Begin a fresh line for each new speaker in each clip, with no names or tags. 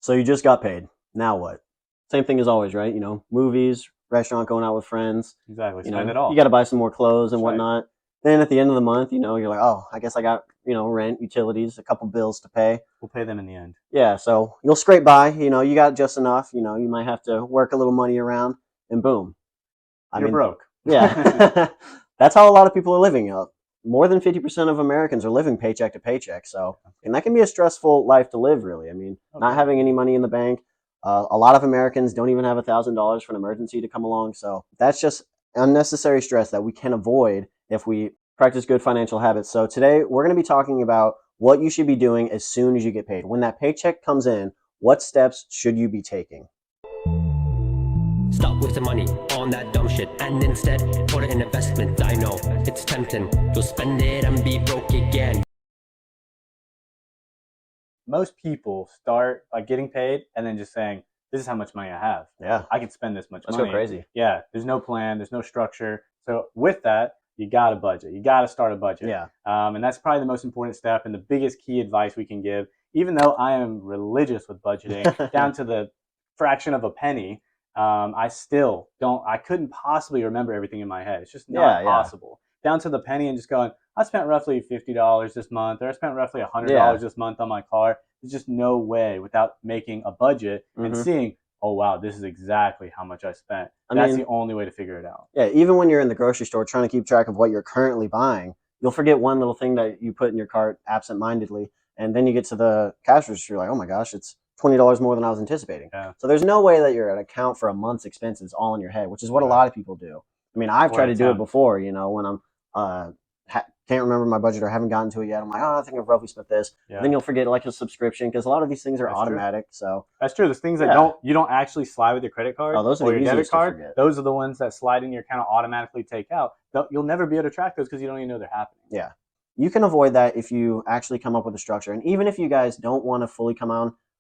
So you just got paid. Now what? Same thing as always, right? Movies, restaurant, going out with friends.
Exactly. Spend it all.
You got to buy some more clothes and
That's right.
whatnot. Then at the end of the month, you're like, oh, I guess I got, rent, utilities, a couple bills to pay.
We'll pay them in the end.
Yeah, so you'll scrape by. You got just enough. You might have to work a little money around, and boom.
You're broke.
Yeah, that's how a lot of people are living. More than 50% of Americans are living paycheck to paycheck. So, and that can be a stressful life to live, really. I mean, not having any money in the bank. A lot of Americans don't even have $1,000 for an emergency to come along. So that's just unnecessary stress that we can avoid if we practice good financial habits. So today we're going to be talking about what you should be doing as soon as you get paid. When that paycheck comes in, what steps should you be taking?
Stop wasting money on that dumb shit and instead put it in investment. I know it's tempting. You'll spend it and be broke again.
Most people start by getting paid and then just saying, this is how much money I have.
Yeah.
I can spend this much
Let's
money.
go crazy.
Yeah. There's no plan. There's no structure. So with that, you got to budget. You got to start a budget.
Yeah.
And that's probably the most important step and the biggest key advice we can give. Even though I am religious with budgeting down to the fraction of a penny, I still don't. I couldn't possibly remember everything in my head. It's just not possible. Down to the penny and just going, I spent roughly $50 this month, or I spent roughly $100 this month on my car. There's just no way without making a budget and seeing, oh, wow, this is exactly how much I spent. That's the only way to figure it out.
Yeah, even when you're in the grocery store trying to keep track of what you're currently buying, you'll forget one little thing that you put in your cart absentmindedly, and then you get to the cash register, you're like, oh my gosh, it's $20 more than I was anticipating.
Yeah.
So there's no way that you're at account for a month's expenses all in your head, which is what a lot of people do. I mean, I've tried to do it before, when I'm can't remember my budget or haven't gotten to it yet. I'm like, oh, I think I've roughly spent this. Yeah. Then you'll forget like a subscription because a lot of these things are automatic.
True.
So
that's true. There's things that you don't actually slide with your credit card
those are
or
the
your debit card.
forget.
Those are the ones that slide in your account automatically take out. You'll never be able to track those because you don't even know they're happening.
Yeah. You can avoid that if you actually come up with a structure. And even if you guys don't want to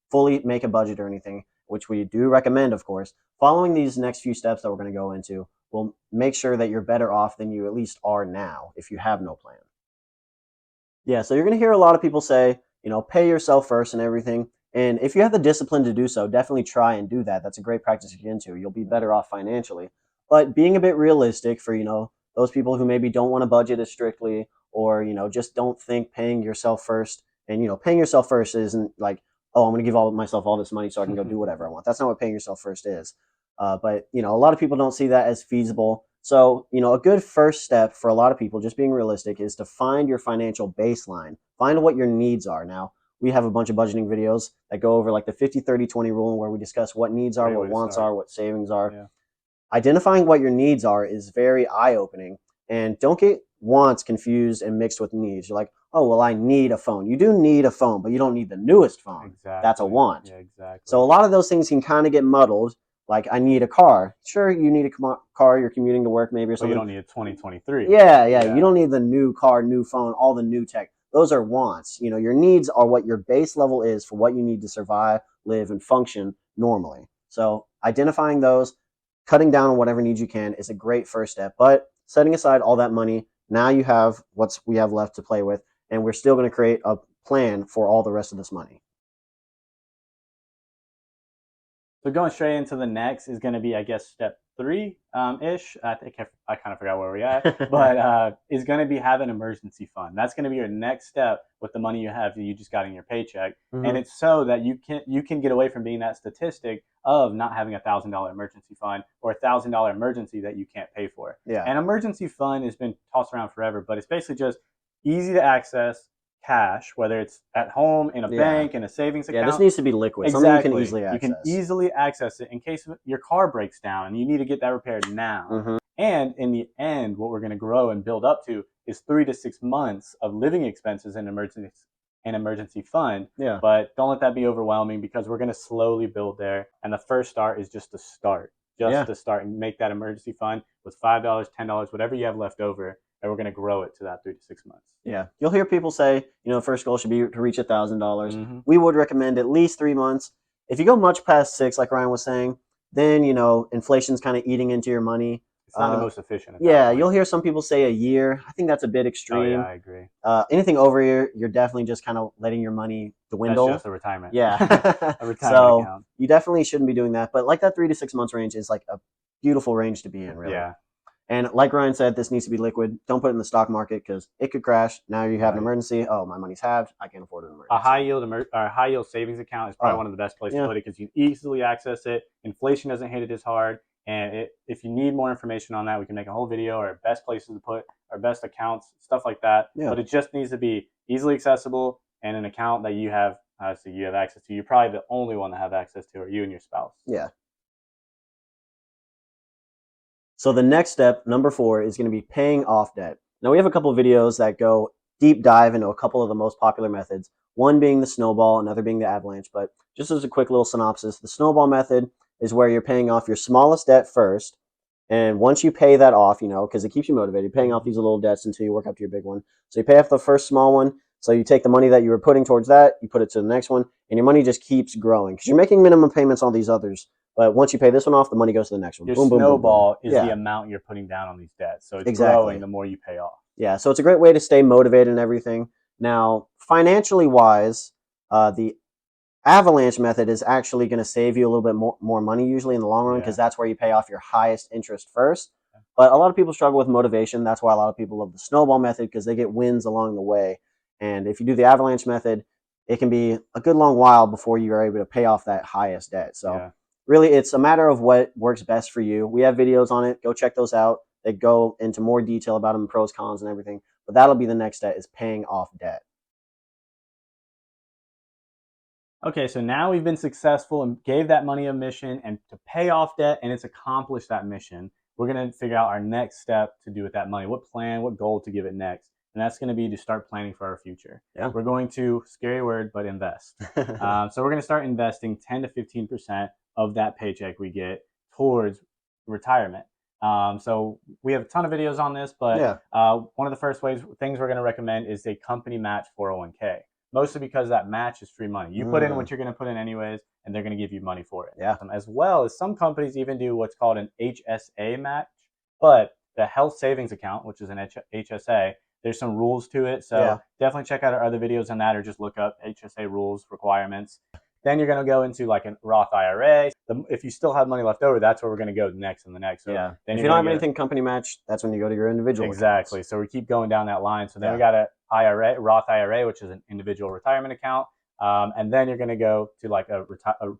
fully make a budget or anything, which we do recommend, of course, following these next few steps that we're going to go into will make sure that you're better off than you at least are now if you have no plan. Yeah, so you're going to hear a lot of people say, pay yourself first and everything. And if you have the discipline to do so, definitely try and do that. That's a great practice to get into. You'll be better off financially. But being a bit realistic for, those people who maybe don't want to budget as strictly or, just don't think paying yourself first. And, paying yourself first isn't like, oh, I'm going to give myself all this money so I can go do whatever I want. That's not what paying yourself first is. But, a lot of people don't see that as feasible. So, a good first step for a lot of people, just being realistic, is to find your financial baseline. Find what your needs are. Now, we have a bunch of budgeting videos that go over like the 50-30-20 rule where we discuss what needs are, what wants are, what savings are. Yeah. Identifying what your needs are is very eye-opening. And don't get wants confused and mixed with needs. You're like, oh, well, I need a phone. You do need a phone, but you don't need the newest phone.
Exactly.
That's a want.
Yeah, exactly.
So a lot of those things can kind of get muddled. Like, I need a car. Sure, you need a car. You're commuting to work maybe or something.
But you don't need a 2023.
Yeah. You don't need the new car, new phone, all the new tech. Those are wants. Your needs are what your base level is for what you need to survive, live, and function normally. So identifying those, cutting down on whatever needs you can is a great first step. But setting aside all that money, now you have what we have left to play with, and we're still going to create a plan for all the rest of this money.
So going straight into the next is going to be, I guess, step 3-ish. I think I kind of forgot where we're at, but is going to be have an emergency fund. That's going to be your next step with the money you just got in your paycheck, and it's so that you can get away from being that statistic of not having $1,000 emergency fund or $1,000 emergency that you can't pay for.
Yeah,
an emergency fund has been tossed around forever, but it's basically just easy to access cash, whether it's at home, in a bank, in a savings account.
Yeah, this needs to be liquid.
Exactly.
Something you can easily access.
You can easily access it in case your car breaks down and you need to get that repaired now. And in the end, what we're going to grow and build up to is 3 to 6 months of living expenses in an emergency fund.
Yeah.
But don't let that be overwhelming because we're going to slowly build there. And the first start is just to start. To start and make that emergency fund with $5, $10, whatever you have left over. And we're going to grow it to that 3 to 6 months.
Yeah. You'll hear people say, first goal should be to reach $1,000. We would recommend at least 3 months. If you go much past 6, like Ryan was saying, then, inflation's kind of eating into your money.
It's not the most efficient. At
Yeah,
that point.
you'll hear some people say a year. I think that's a bit extreme.
Oh, yeah, I agree.
Anything over a year, you're definitely just kind of letting your money dwindle.
That's just a retirement.
Yeah.
A retirement
So
account.
you definitely shouldn't be doing that. But like that 3 to 6 months range is like a beautiful range to be in, really.
Yeah.
And like Ryan said, this needs to be liquid. Don't put it in the stock market because it could crash. Now you have an
Right.
emergency. Oh, my money's halved. I can't afford an emergency.
A high yield savings account is probably one of the best places to put it because you easily access it. Inflation doesn't hit it as hard. And if you need more information on that, we can make a whole video, our best places to put our best accounts, stuff like that.
Yeah.
But it just needs to be easily accessible and an account that you have access to. You're probably the only one that have access to, or you and your spouse.
Yeah. So the next step, number 4, is going to be paying off debt. Now we have a couple of videos that go deep dive into a couple of the most popular methods. One being the snowball, another being the avalanche. But just as a quick little synopsis, the snowball method is where you're paying off your smallest debt first. And once you pay that off, because it keeps you motivated, paying off these little debts until you work up to your big one. So you pay off the first small one. So you take the money that you were putting towards that, you put it to the next one, and your money just keeps growing because you're making minimum payments on these others. But once you pay this one off, the money goes to the next one.
Your
boom,
snowball
boom, boom.
is the amount you're putting down on these debts. So it's
Exactly.
growing the more you pay off.
Yeah, so it's a great way to stay motivated and everything. Now, financially wise, the avalanche method is actually going to save you a little bit more money usually in the long run because that's where you pay off your highest interest first. But a lot of people struggle with motivation. That's why a lot of people love the snowball method because they get wins along the way. And if you do the avalanche method, it can be a good long while before you are able to pay off that highest debt. So really, it's a matter of what works best for you. We have videos on it. Go check those out. They go into more detail about them, pros, cons, and everything. But that'll be the next step, is paying off debt.
Okay, so now we've been successful and gave that money a mission and to pay off debt, and it's accomplished that mission. We're going to figure out our next step to do with that money. What plan, what goal to give it next. And that's going to be to start planning for our future.
Yeah.
We're going to, scary word, but invest. So we're going to start investing 10 to 15% of that paycheck we get towards retirement. So we have a ton of videos on this, but one of the first things we're going to recommend is a company match 401k. Mostly because that match is free money. You put in what you're going to put in anyways, and they're going to give you money for it.
Yeah.
As well as some companies even do what's called an HSA match, but the health savings account, which is an HSA, there's some rules to it. So definitely check out our other videos on that, or just look up HSA rules, requirements. Then you're going to go into like a Roth IRA. If you still have money left over, that's where we're going to go next and the next. So
then if you don't have anything company match, that's when you go to your individual.
Exactly.
Accounts.
So we keep going down that line. So then we got a Roth IRA, which is an individual retirement account. And then you're going to go to like a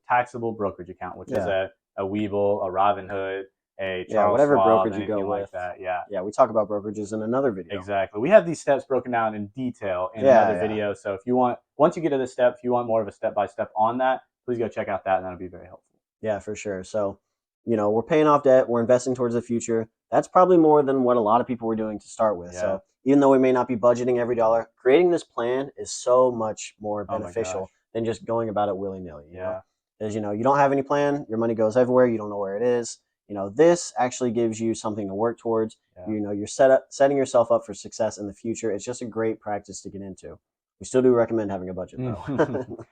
taxable brokerage account, which is a Webull, a Robinhood, a Charles
whatever
Schwab,
brokerage you go with.
Like that.
Yeah, we talk about brokerages in another video.
Exactly. We have these steps broken down in detail in another video. So if you want, once you get to this step, if you want more of a step-by-step on that, please go check out that, and that'll be very helpful.
Yeah, for sure. So, we're paying off debt. We're investing towards the future. That's probably more than what a lot of people were doing to start with. So even though we may not be budgeting every dollar, creating this plan is so much more beneficial than just going about it willy-nilly. You know? Because, you don't have any plan. Your money goes everywhere. You don't know where it is. This actually gives you something to work towards. You're setting yourself up for success in the future. It's just a great practice to get into. We still do recommend having a budget, though.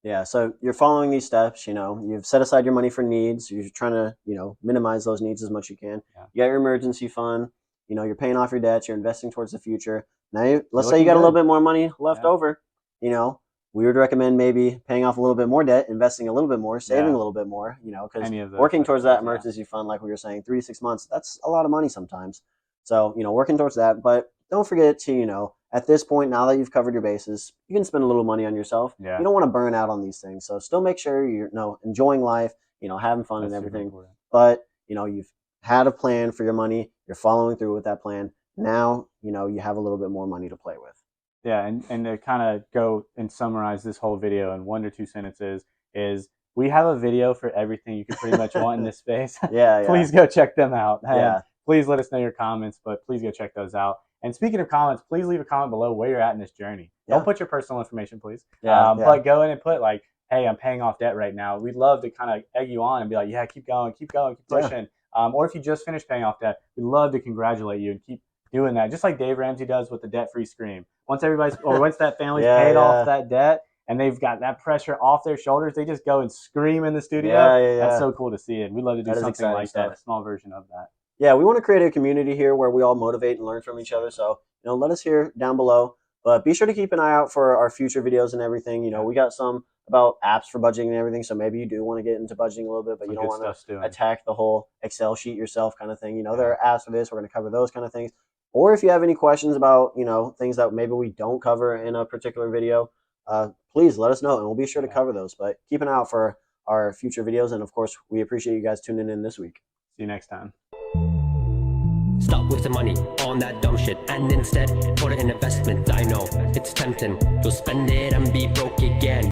Yeah, so you're following these steps, you've set aside your money for needs. You're trying to, minimize those needs as much as you can. You got your emergency fund, you're paying off your debts, you're investing towards the future. Now, let's say you got a little bit more money left over, we would recommend maybe paying off a little bit more debt, investing a little bit more, saving a little bit more, because working towards that emergency fund, like we were saying, 3 to 6 months, that's a lot of money sometimes. So, working towards that, but don't forget to, at this point, now that you've covered your bases, you can spend a little money on yourself. You don't want to burn out on these things. So still make sure you're enjoying life, having fun and everything. But, you've had a plan for your money. You're following through with that plan. Now, you have a little bit more money to play with.
Yeah, and to kind of go and summarize this whole video in 1 or 2 sentences is we have a video for everything you could pretty much want in this space. Please go check them out. And please let us know your comments, but please go check those out. And speaking of comments, please leave a comment below where you're at in this journey. Don't put your personal information, please. But go in and put like, hey, I'm paying off debt right now. We'd love to kind of egg you on and be like, yeah, keep going, keep pushing. Or if you just finished paying off debt, we'd love to congratulate you and keep doing that. Just like Dave Ramsey does with the debt-free scream. Once that family's paid off that debt and they've got that pressure off their shoulders. They just go and scream in the studio.
Yeah.
That's so cool to see it. We'd love to do
That is
something
exciting
like
stuff.
that, a small version of that.
Yeah, we want to create a community here where we all motivate and learn from each other. So, let us hear down below. But be sure to keep an eye out for our future videos and everything. We got some about apps for budgeting and everything. So maybe you do want to get into budgeting a little bit, but you don't want to attack the whole Excel sheet yourself kind of thing. There are apps for this. We're going to cover those kind of things. Or if you have any questions about, things that maybe we don't cover in a particular video, please let us know and we'll be sure to cover those. But keep an eye out for our future videos. And of course, we appreciate you guys tuning in this week.
See you next time.
Stop wasting money on that dumb shit and instead put it in investment. I know it's tempting. You'll spend it and be broke again.